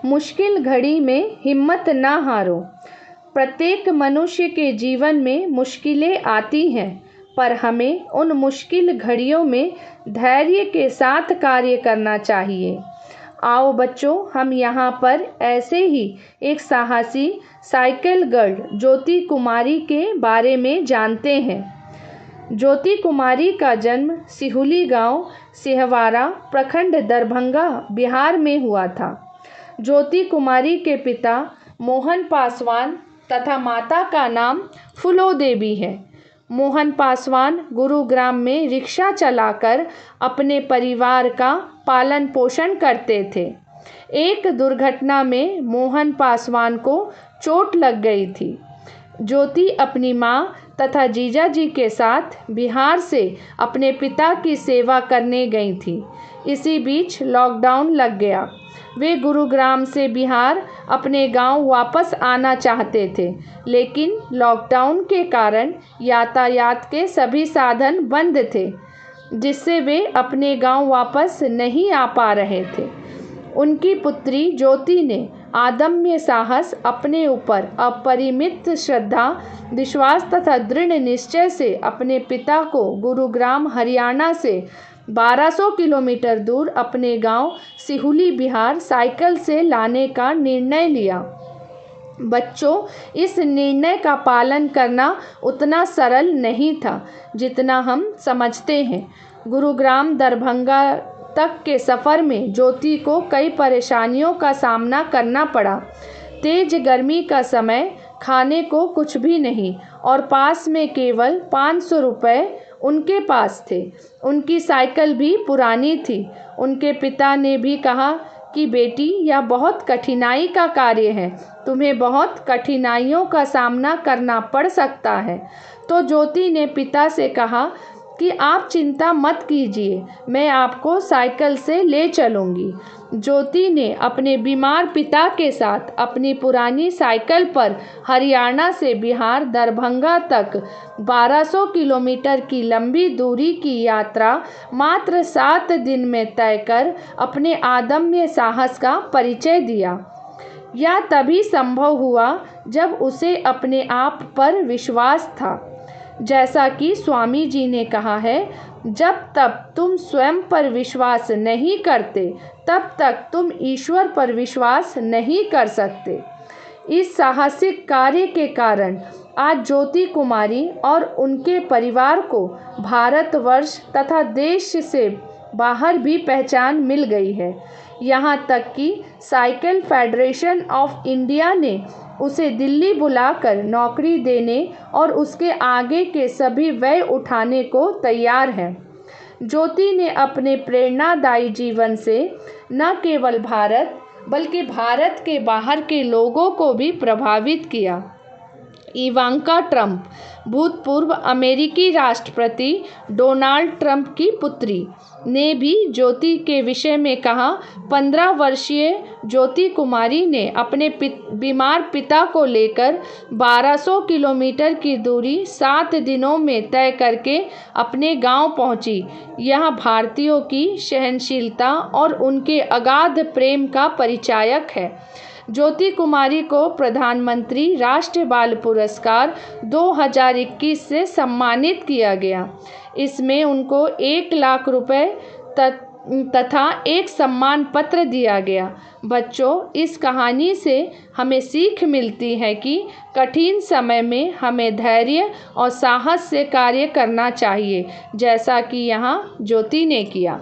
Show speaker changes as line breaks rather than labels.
मुश्किल घड़ी में हिम्मत ना हारो। प्रत्येक मनुष्य के जीवन में मुश्किलें आती हैं, पर हमें उन मुश्किल घड़ियों में धैर्य के साथ कार्य करना चाहिए। आओ बच्चों, हम यहाँ पर ऐसे ही एक साहसी साइकिल गर्ल ज्योति कुमारी के बारे में जानते हैं। ज्योति कुमारी का जन्म सिहुली गांव, सिहवारा प्रखंड, दरभंगा, बिहार में हुआ था। ज्योति कुमारी के पिता मोहन पासवान तथा माता का नाम फूलो देवी है। मोहन पासवान गुरुग्राम में रिक्शा चलाकर अपने परिवार का पालन पोषण करते थे। एक दुर्घटना में मोहन पासवान को चोट लग गई थी। ज्योति अपनी मां तथा जीजाजी के साथ बिहार से अपने पिता की सेवा करने गई थी। इसी बीच लॉकडाउन लग गया। वे गुरुग्राम से बिहार अपने गांव वापस आना चाहते थे, लेकिन लॉकडाउन के कारण यातायात के सभी साधन बंद थे, जिससे वे अपने गांव वापस नहीं आ पा रहे थे। उनकी पुत्री ज्योति ने अदम्य साहस, अपने ऊपर अपरिमित श्रद्धा, विश्वास तथा दृढ़ निश्चय से अपने पिता को गुरुग्राम हरियाणा से 1200 किलोमीटर दूर अपने गांव सिहुली बिहार साइकिल से लाने का निर्णय लिया। बच्चों, इस निर्णय का पालन करना उतना सरल नहीं था जितना हम समझते हैं। गुरुग्राम दरभंगा तक के सफ़र में ज्योति को कई परेशानियों का सामना करना पड़ा। तेज गर्मी का समय, खाने को कुछ भी नहीं और पास में केवल 500 रुपये उनके पास थे। उनकी साइकिल भी पुरानी थी। उनके पिता ने भी कहा कि बेटी, यह बहुत कठिनाई का कार्य है, तुम्हें बहुत कठिनाइयों का सामना करना पड़ सकता है। तो ज्योति ने पिता से कहा कि आप चिंता मत कीजिए, मैं आपको साइकिल से ले चलूँगी। ज्योति ने अपने बीमार पिता के साथ अपनी पुरानी साइकिल पर हरियाणा से बिहार दरभंगा तक 1200 किलोमीटर की लंबी दूरी की यात्रा मात्र 7 दिन में तय कर अपने अदम्य साहस का परिचय दिया। यह तभी संभव हुआ जब उसे अपने आप पर विश्वास था। जैसा कि स्वामी जी ने कहा है, जब तक तुम स्वयं पर विश्वास नहीं करते, तब तक तुम ईश्वर पर विश्वास नहीं कर सकते। इस साहसिक कार्य के कारण आज ज्योति कुमारी और उनके परिवार को भारतवर्ष तथा देश से बाहर भी पहचान मिल गई है। यहाँ तक कि साइकिल फेडरेशन ऑफ इंडिया ने उसे दिल्ली बुलाकर नौकरी देने और उसके आगे के सभी व्यय उठाने को तैयार है। ज्योति ने अपने प्रेरणादायी जीवन से न केवल भारत बल्कि भारत के बाहर के लोगों को भी प्रभावित किया। इवांका ट्रंप, भूतपूर्व अमेरिकी राष्ट्रपति डोनाल्ड ट्रंप की पुत्री, ने भी ज्योति के विषय में कहा। 15 वर्षीय ज्योति कुमारी ने अपने बीमार पिता को लेकर 1200 किलोमीटर की दूरी 7 दिनों में तय करके अपने गांव पहुंची। यह भारतीयों की सहनशीलता और उनके अगाध प्रेम का परिचायक है। ज्योति कुमारी को प्रधानमंत्री राष्ट्रीय बाल पुरस्कार 2021 से सम्मानित किया गया। इसमें उनको 1 लाख रुपए तथा एक सम्मान पत्र दिया गया। बच्चों, इस कहानी से हमें सीख मिलती है कि कठिन समय में हमें धैर्य और साहस से कार्य करना चाहिए, जैसा कि यहाँ ज्योति ने किया।